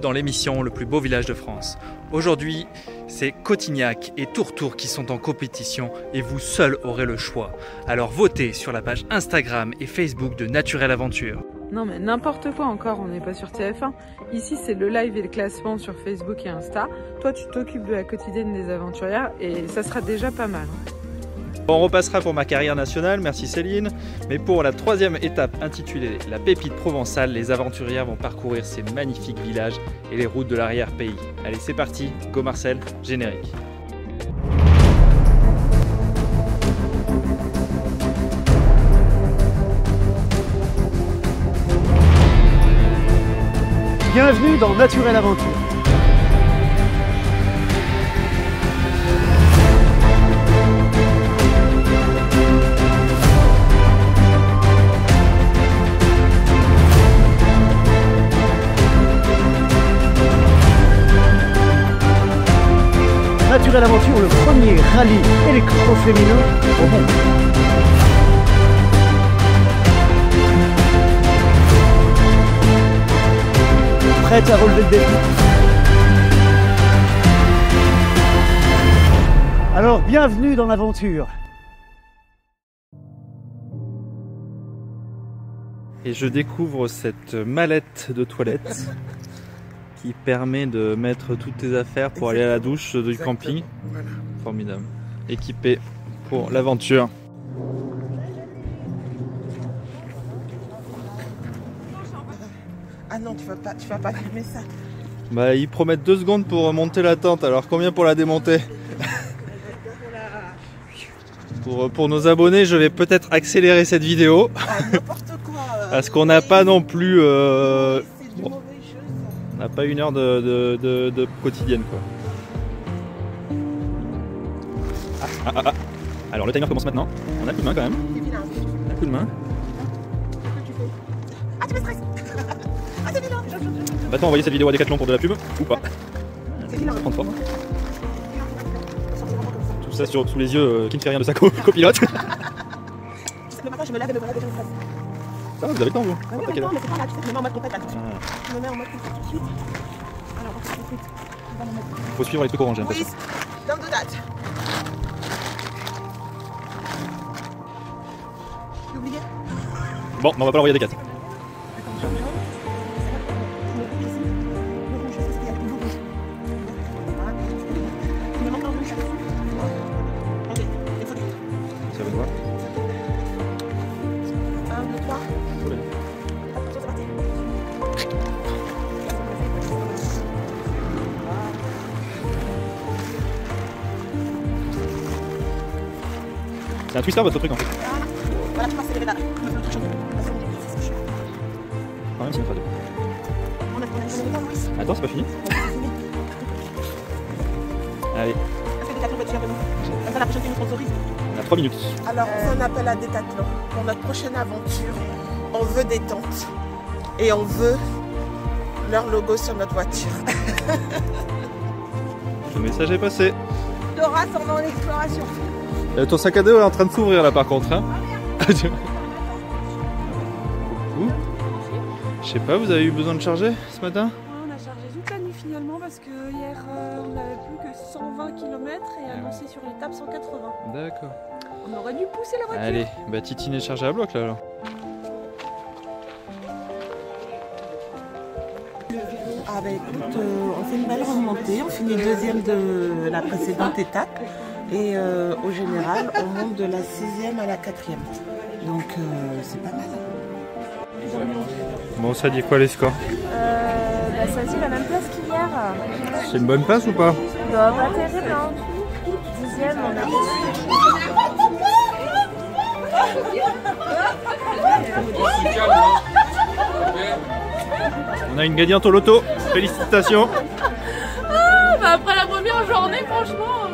Dans l'émission Le plus beau village de France. Aujourd'hui, c'est Cotignac et Tourtour qui sont en compétition et vous seul aurez le choix. Alors votez sur la page Instagram et Facebook de Naturelle Aventure. Non mais n'importe quoi encore, on n'est pas sur TF1. Ici c'est le live et le classement sur Facebook et Insta. Toi tu t'occupes de la quotidienne des aventurières et ça sera déjà pas mal. On repassera pour ma carrière nationale, merci Céline. Mais pour la troisième étape intitulée La Pépite Provençale, les aventurières vont parcourir ces magnifiques villages et les routes de l'arrière-pays. Allez c'est parti, go Marcel, générique. Bienvenue dans Naturelle Aventure. Naturelle Aventure, le premier rallye électro-féminin au monde. Prête à relever le défi? Alors, bienvenue dans l'aventure. Et je découvre cette mallette de toilette qui permet de mettre toutes tes affaires pour aller à la douche du camping. Voilà. Formidable. Équipé pour l'aventure. Ah non, tu vas pas filmer ça. Bah ils promettent 2 secondes pour monter la tente, alors combien pour la démonter? Pour nos abonnés, je vais peut-être accélérer cette vidéo. Ah, n'importe quoi. Parce qu'on n'a pas non plus... C'est du mauvais jeu, ça. On n'a pas 1 heure de quotidienne quoi. Alors le timer commence maintenant. On a le coup de main quand même. On a le coup de main. Ah tu me stresses. Ah c'est vilain. Va-t-on envoyer cette vidéo à Decathlon pour de la pub ou pas? C'est vilain. Prendre forme. Tout ça sous les yeux qui ne fait rien de sa copilote. Le matin je me lave et me voilà déjà en face. Ça va, vous avez le temps vous? Oui, mais c'est pas là, tu sais, je me mets en mode compète là tout de suite. Je me mets en mode compète tout de suite. Alors écoute, on va le mettre. Il faut suivre les trucs orange, j'ai l'impression. Oui, don't do that. J'ai oublié. Bon, on va pas l'envoyer à Decathlon. C'est un twister votre truc en fait. Voilà, tu vas accélérer là. Quand même, c'est une fois 2. Attends, c'est pas fini. Allez. Est-ce que Decathlon va te faire de nous? Comme ça, la prochaine fois, nous sponsorise. On a 3 minutes. Alors, on fait un appel à Decathlon. Pour notre prochaine aventure, on veut des tentes. Et on veut leur logo sur notre voiture. Le message est passé. Dora s'en va en exploration. Ton sac à dos est en train de s'ouvrir là par contre. Hein. Je sais pas, vous avez eu besoin de charger ce matin? On a chargé toute la nuit finalement parce que hier on n'avait plus que 120 km et annoncé sur l'étape 180. D'accord. On aurait dû pousser la voiture. Allez, bah Titine est chargée à bloc là alors. Ah bah écoute, on fait une belle remontée, on finit 2e de la précédente étape et au général on monte de la 6e à la 4e, donc c'est pas mal. Bon, ça dit quoi les scores? Ça dit la même place qu'hier. C'est une bonne place ou pas? Bah, pas terrible, hein. 10e, on a On a une gagnante au loto, félicitations. Bah après la première journée, franchement,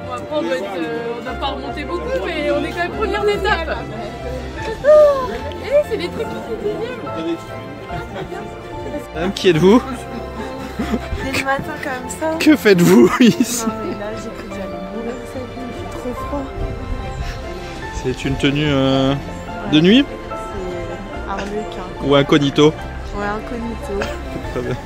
bon, après on n'a pas remonté beaucoup, mais on est quand même première d'étape. Et c'est des trucs qui sont Madame, qui êtes-vous? dès le matin comme ça. Que faites-vous ici? Non mais là j'ai cru que j'allais mourir cette nuit, il fait trop froid. C'est une tenue de nuit? C'est arlequin. Ou incognito? Ouais, Ouais, incognito. Très bien.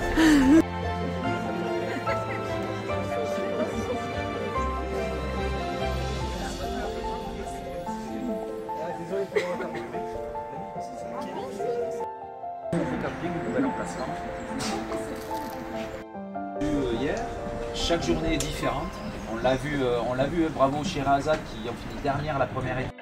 Hier, chaque journée est différente. On l'a vu, bravo Sherazade qui ont fini dernière la première étape.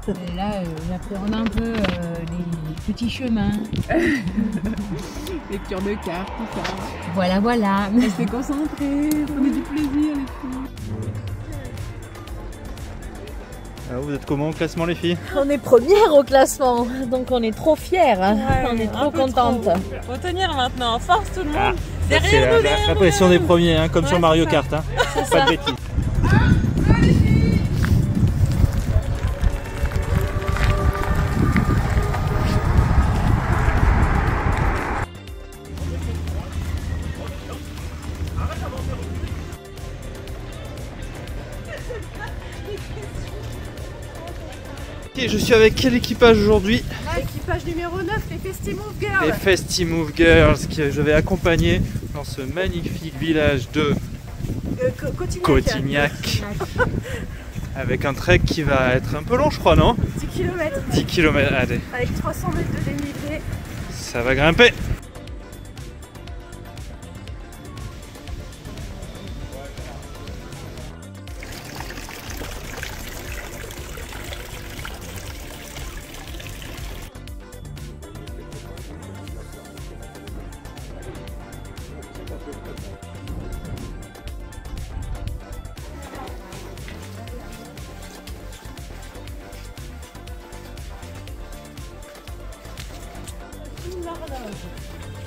Et là, j'appréhende un peu les petits chemins. Lecture de cartes, tout ça. Voilà, voilà. Restez concentrés, prenez du plaisir les filles. Alors, vous êtes comment au classement les filles? On est première au classement, donc on est trop fiers, Ouais, on est trop un peu contente. trop. Faut tenir maintenant, force tout le monde. C'est Derrière nous, la pression des premiers, hein, comme Ouais, sur Mario c'est ça. Kart. Hein. C'est Pas ça. de bêtises. Ok, je suis avec quel équipage aujourd'hui? L'équipage numéro 9, les Festimove Girls. Les Festimove Girls que je vais accompagner dans ce magnifique village de Cotignac. Avec un trek qui va être un peu long je crois, non? 10 km 10 km, allez, avec 300 mètres de dénivelé. ça va grimper.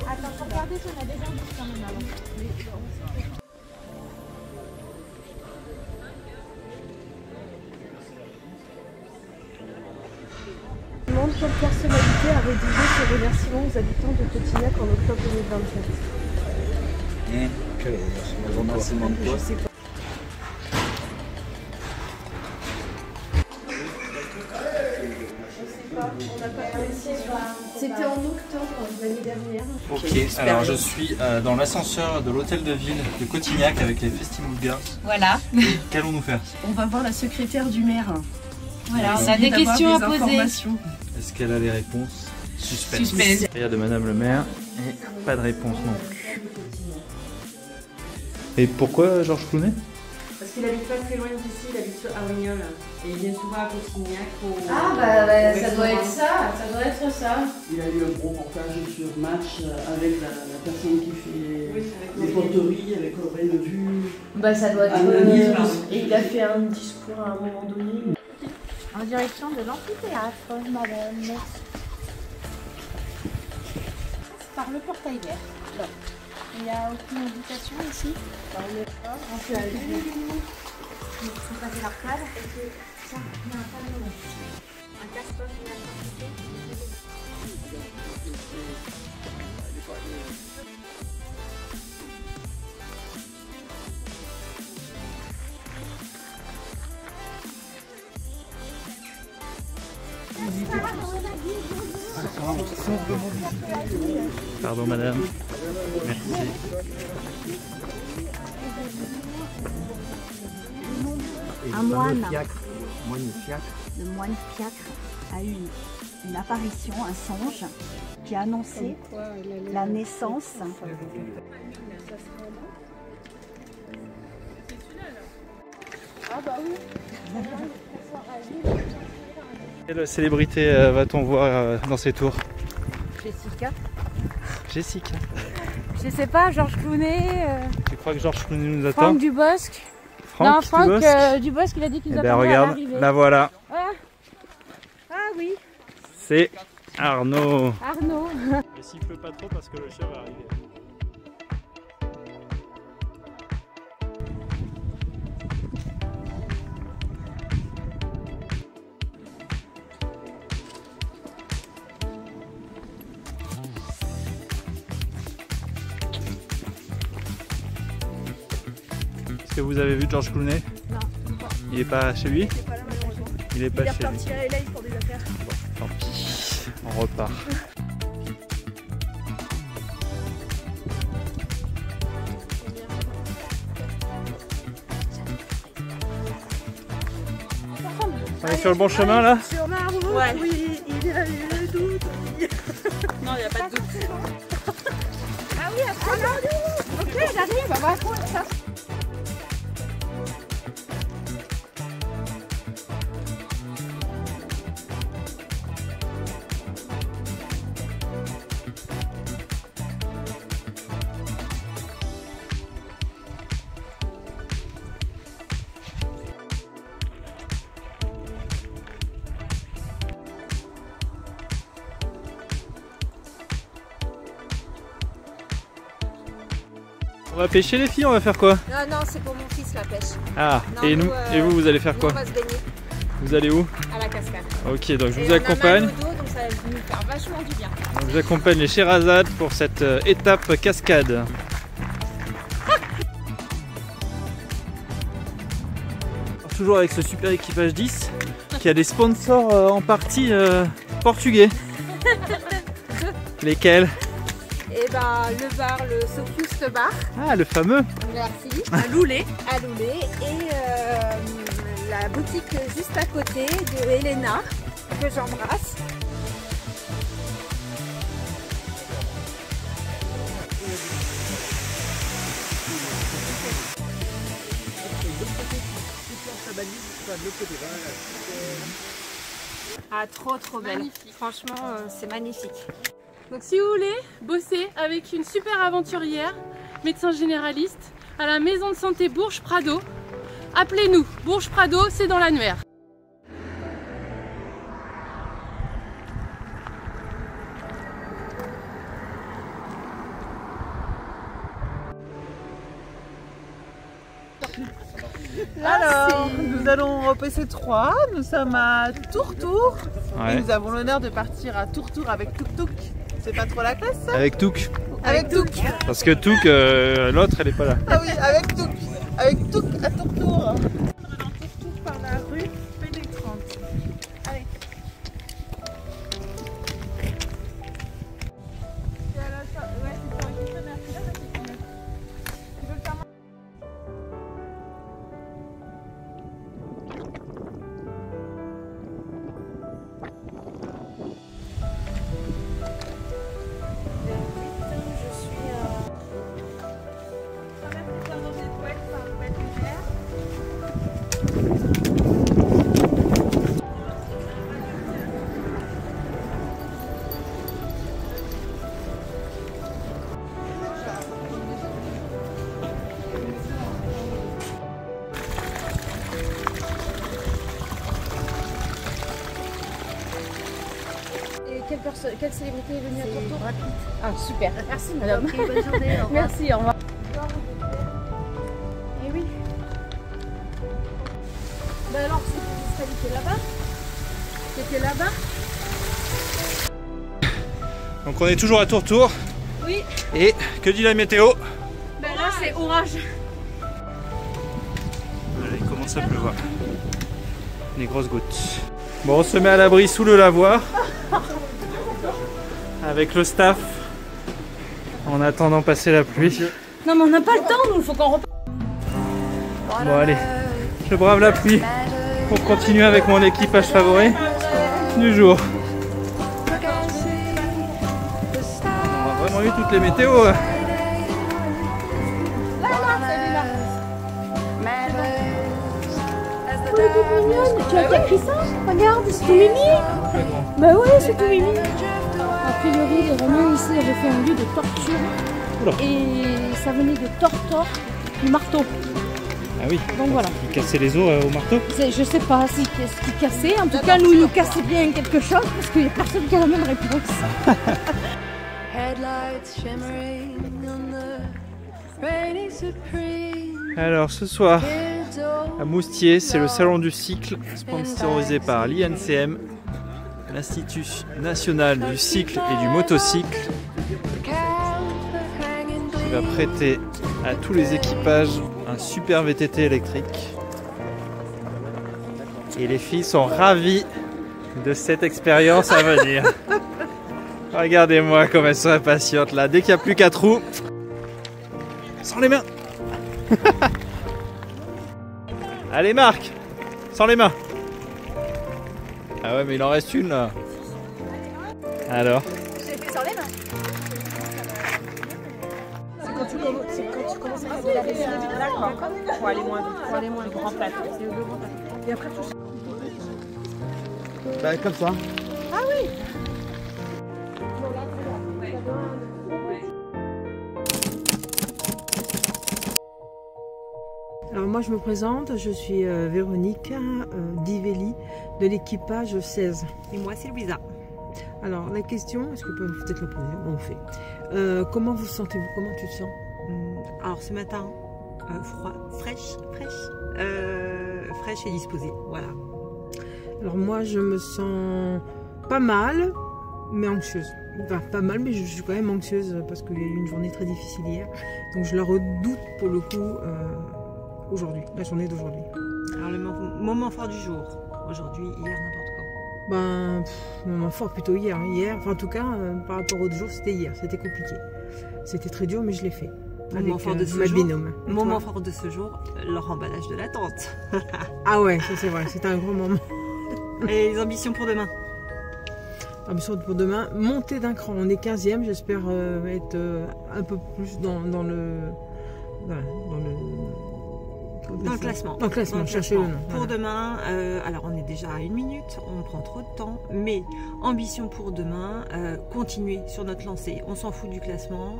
Attends, faut regarder si on a des indices quand même avant. Demande quelle personnalité a rédigé ses remerciements aux habitants de Cotignac en octobre 2024. Je sais pas. C'était en octobre l'année dernière. Ok, alors je suis dans l'ascenseur de l'hôtel de ville de Cotignac avec les Festimove Girls. Voilà. Qu'allons-nous faire? On va voir la secrétaire du maire. Voilà, on a des questions à poser. Est-ce qu'elle a les réponses? Suspense. Regarde de Madame le maire et pas de réponse non plus. Et pourquoi Georges Clooney? Parce qu'il habite pas très loin d'ici, il habite sur Arignan et il vient souvent à Cotignac. Ah bah ouais, ça doit être ça, ça doit être ça. Il a eu un gros reportage sur Match avec la personne qui fait les poteries, avec Aurélien Vu. Bah ça doit être... Agnès. et il a fait un discours à un moment donné. En direction de l'amphithéâtre, madame. Merci. Par le portail vert. Là. Il n'y a aucune indication ici. On peut aller. Il faut passer l'arcade. Ça, il y a un panneau. Un casse-poche, il y a un Pardon madame. Merci. Un moine, le moine Fiacre a eu une apparition, un songe qui a annoncé la naissance. Quelle célébrité va-t-on voir dans ces tours? Jessica. Jessica. Je sais pas, Georges Clooney. Tu crois que Georges Clooney nous attend? Franck Dubosc. Non, Franck Dubosc, il a dit qu'il nous Eh ben attendait à regarde, l'arrivée. la voilà. Ah. Ah oui, C'est Arnaud. Arnaud. Ne siffle pas trop parce que le chien va arriver. Est-ce que vous avez vu George Clooney? Non. Il est pas chez lui? Il est pas là malheureusement. Il est pas Il est chez lui. reparti à LA pour des affaires. Bon, tant pis, on repart. On est sur le bon chemin là? Sur la route, ouais. Oui, il y a eu le doute. Non, il n'y a pas de doute. Ah oui, après ok, j'arrive, on va prendre ça. On va pêcher les filles, on va faire quoi? Non, non, c'est pour mon fils la pêche. Ah, Non, et nous, et vous allez faire nous, quoi? on va se baigner Vous allez où? à la cascade. Ok, donc je Et vous accompagne. On a mal au dos, donc ça va nous faire vachement du bien. Donc j'accompagne les Sherazade pour cette étape cascade. Alors, toujours avec ce super équipage 10 qui a des sponsors en partie portugais. Lesquels? Et bah le bar, le Sofust Bar. Ah, le fameux. Merci. À Loulé. À Loulé. Et la boutique juste à côté de Elena, que j'embrasse. Ah, trop belle. Magnifique. Franchement, c'est magnifique. Donc si vous voulez bosser avec une super aventurière, médecin généraliste, à la maison de santé Bourges Prado, appelez-nous. Bourges Prado, c'est dans l'annuaire. Alors, nous allons repasser 3. Nous sommes à Tourtour. Ouais. Et nous avons l'honneur de partir à Tourtour avec Tuk Tuk. C'est pas trop la classe ça? Avec Touk. Avec Tuk. Parce que Touk, l'autre, elle est pas là. Ah oui, avec Tuk. Avec Tuk à Tourtour. Tourtour par la rue PD30. Allez. Quelle célébrité est venue à Tourtour? Ah super, merci madame. Ok, bonne journée, au revoir. Merci, au revoir. Eh oui. Bah alors, c'était là-bas? C'était là-bas? Donc on est toujours à Tourtour. Oui. Et que dit la météo? Ben là, c'est orage. Voilà, il commence à pleuvoir. Des grosses gouttes. Bon, on se met à l'abri sous le lavoir. Avec le staff. En attendant passer la pluie. Non mais on n'a pas le temps, nous, il faut qu'on reparte. Bon allez, je brave la pluie pour continuer avec mon équipage favori du jour. On a vraiment eu toutes les météos. Tu as écrit ça? Regarde, c'est tout mimi. Bah ouais, c'est tout mimi. A priori, les Romains ici avaient fait un lieu de torture. Oula. Et ça venait de tortor, du marteau. Ah oui, donc voilà. Ils cassaient les os au marteau? Je sais pas ce qu'ils cassaient. En tout cas, nous, ils nous cassaient bien quelque chose parce qu'il n'y a personne qui a la même réponse. Alors ce soir, à Moustier, c'est le salon du cycle, sponsorisé par l'INCM, l'Institut national du cycle et du motocycle, qui va prêter à tous les équipages un super VTT électrique. Et les filles sont ravies de cette expérience à venir. Regardez-moi comme elles sont impatientes là. Dès qu'il n'y a plus 4 roues, sans les mains. Allez Marc, sans les mains. Ah ouais mais il en reste une là. Alors? J'ai fait sans les mains. C'est quand tu commences à faire de la vaisselle. D'accord. Pour aller moins vite, pour aller moins vite. Grand plateau. C'est le grand plateau. Et après tout ça. Bah comme ça. Ah oui. Alors moi je me présente, je suis Véronique Divelli de l'équipage 16. Et moi c'est Louisa. Alors la question, est-ce que vous pouvez peut-être la poser? On fait. Comment vous sentez-vous? Comment tu te sens? Alors ce matin, froid, fraîche et disposée, voilà. Alors moi je me sens pas mal, mais anxieuse. Enfin pas mal, mais je suis quand même anxieuse parce qu'il y a eu une journée très difficile hier. Donc je la redoute pour le coup aujourd'hui, la journée d'aujourd'hui. Alors le moment fort du jour, aujourd'hui, hier, n'importe quoi. Ben, moment fort plutôt hier. Hier, enfin en tout cas, par rapport aux autres jours, c'était hier, c'était compliqué. C'était très dur, mais je l'ai fait. Moment fort de ce jour, moment fort de ce jour, leur emballage de la tente. Ah ouais, ça c'est vrai, c'était un gros moment. Et les ambitions pour demain? Ambitions pour demain, monter d'un cran. On est 15e, j'espère être un peu plus dans le classement. Dans le classement, cherchez le nom. Pour demain, alors on est déjà à 1 minute, on prend trop de temps, mais ambition pour demain, continuer sur notre lancée. On s'en fout du classement,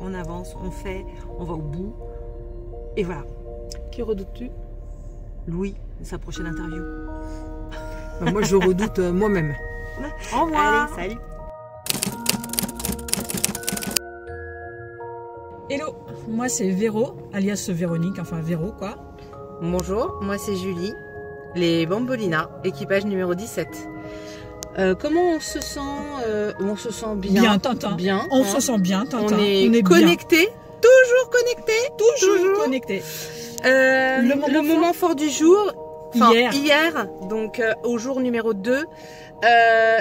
on avance, on fait, on va au bout, et voilà. Qui redoutes-tu? Louis, sa prochaine interview. Moi je redoute moi-même. Au revoir. Allez, salut. Hello, moi c'est Véro, alias Véronique, enfin Véro quoi. Bonjour, moi c'est Julie, les Bambolina, équipage numéro 17. Comment on se sent? On se sent bien. Bien, Tintin. Bien. On se sent bien, Tintin. On est connecté, toujours connecté. Toujours connecté. Le moment fort du jour, hier, donc au jour numéro 2,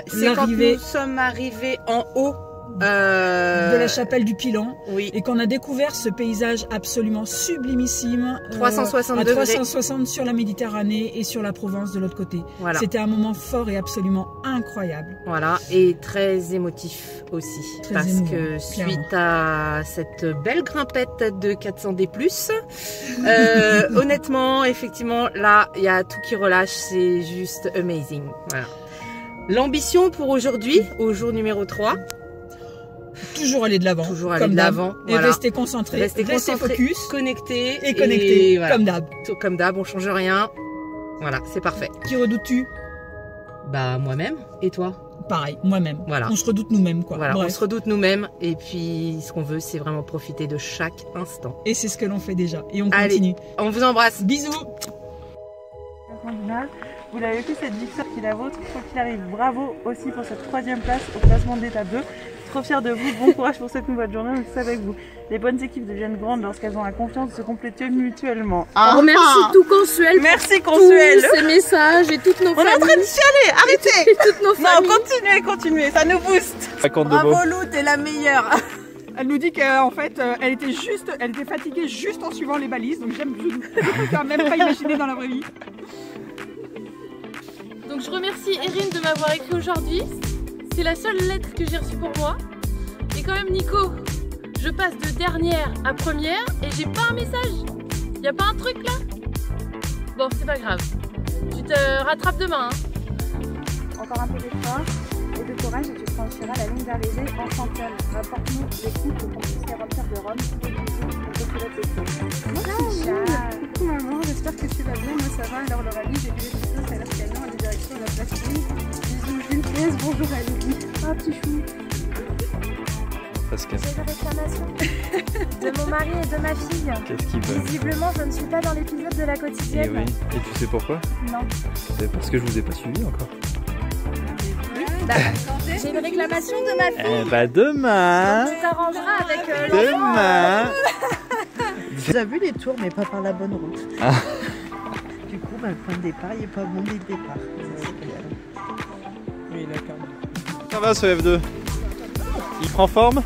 c'est quand nous sommes arrivés en haut de la chapelle du Pilon, oui. Et qu'on a découvert ce paysage absolument sublimissime, 360 à 360 sur la Méditerranée et sur la Provence de l'autre côté. Voilà. C'était un moment fort et absolument incroyable. Voilà, et très émotif aussi, très parce émouvant, que suite à cette belle grimpette de 400D+, honnêtement, effectivement, là, il y a tout qui relâche, c'est juste amazing. Voilà. L'ambition pour aujourd'hui, au jour numéro 3, toujours aller de l'avant, toujours aller de l'avant, et voilà. Rester concentré, rester focus, connecté, et voilà. Comme d'hab, on change rien. Voilà, c'est parfait. Qui redoutes-tu? Bah moi-même. Et toi? Pareil, moi-même. Voilà. On se redoute nous-mêmes quoi. Voilà, on se redoute nous-mêmes et puis ce qu'on veut, c'est vraiment profiter de chaque instant. Et c'est ce que l'on fait déjà. Et on continue. On vous embrasse. Bisous. Vous l'avez vu, cette victoire qui est la vôtre, quoi qu'il arrive. Bravo aussi pour cette 3e place au classement d'étape 2. Trop fière de vous, bon courage pour cette nouvelle journée, on est avec vous. Les bonnes équipes deviennent grandes lorsqu'elles ont la confiance de se compléter mutuellement. On remercie tout Consuel. Merci Consuel. Tous ces messages et toutes nos familles. On est en train de chialer, arrêtez. Et toutes nos familles. Non, continuez, ça nous booste. Bravo Lou, t'es la meilleure. Elle nous dit qu'en fait, elle était fatiguée juste en suivant les balises, donc je ne peux même pas imaginer dans la vraie vie. Donc je remercie Erin de m'avoir écrit aujourd'hui. C'est la seule lettre que j'ai reçue pour moi. Et quand même Nico, je passe de dernière à première et j'ai pas un message. Y a pas un truc là? Bon, c'est pas grave. Tu te rattrapes demain. Encore un peu d'effort et de courage et tu franchiras la ligne d'arrivée en championne. Rapporte-nous les coups pour qu'on puisse les remplir de Rome. Coucou maman, j'espère que tu vas bien. Moi ça va, alors Lauralie, j'ai vu les photos, ça a l'air canon à la direction de la place Louise. Bisous Jules, PS, bonjour à Louis. Oh petit chou. Parce que... J'ai une réclamation de mon mari et de ma fille. Qu'est-ce qu'il veut? Visiblement, je ne suis pas dans l'épisode de la quotidienne. Et oui. Et tu sais pourquoi? Non. C'est parce que je vous ai pas suivi encore. Bah, j'ai une réclamation de ma fille. Eh bah demain. Donc, tu t'arrangeras avec demain. vous avez vu les tours, mais pas par la bonne route. Ah. Du coup, le point de départ, il n'est pas bon dès le départ. Oui, d'accord. Ça va ce F2? Il prend forme?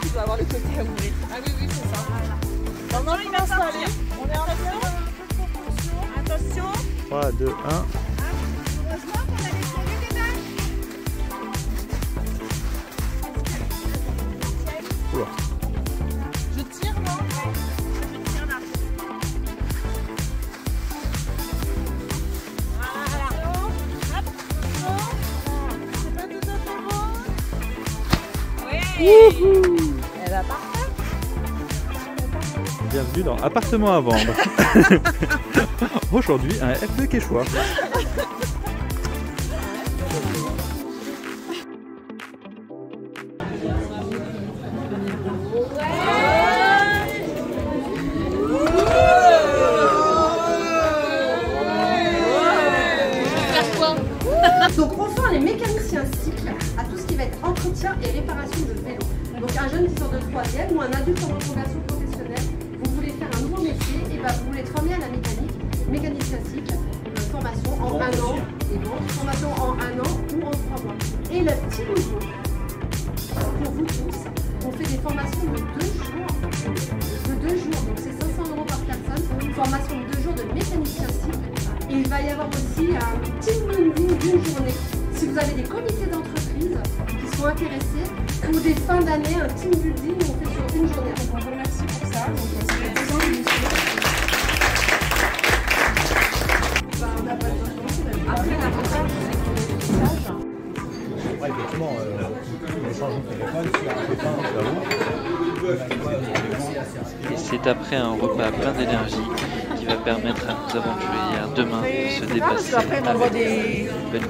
Tu dois avoir le côté à ouvrir. Ah oui, oui, c'est ça. Non, il va installer. On est en avion. Attention. 3, 2, 1. Heureusement qu'on a laissé les pédales. Oula. Je tire, moi. Je tire là. Voilà. Hop. C'est pas tout à fait bon. Oui. Elle va parfait. Bienvenue dans Appartement à vendre. Aujourd'hui, un F2 Quechua. Donc on forme les mécaniciens cycles à tout ce qui va être entretien et réparation de vélo. Donc un jeune qui sort de 3e ou un adulte en reconversion professionnelle, vous voulez faire un nouveau métier, et ben vous voulez être formé à la mécanique, mécanicien cycle, formation en 1 an, et bon, formation en 1 an ou en 3 mois. Et le petit nouveau, pour vous tous, on fait des formations de 2 jours. Donc c'est 500 € par personne, une formation de 2 jours de mécanicien cycle. Et il va y avoir aussi un team building d'une journée. Si vous avez des comités d'entreprise qui sont intéressés, ou des fins d'année, un team building, on fait sur une journée. Donc on vous remercie pour ça. Donc c'est les 2 ans de l'émission. On n'a pas de temps. Après l'avantage, c'est que le message. Après, effectivement, le changement de téléphone sur un pépin, Et c'est après un repas plein d'énergie qui va permettre à nos aventuriers demain de se dépasser avec une bonne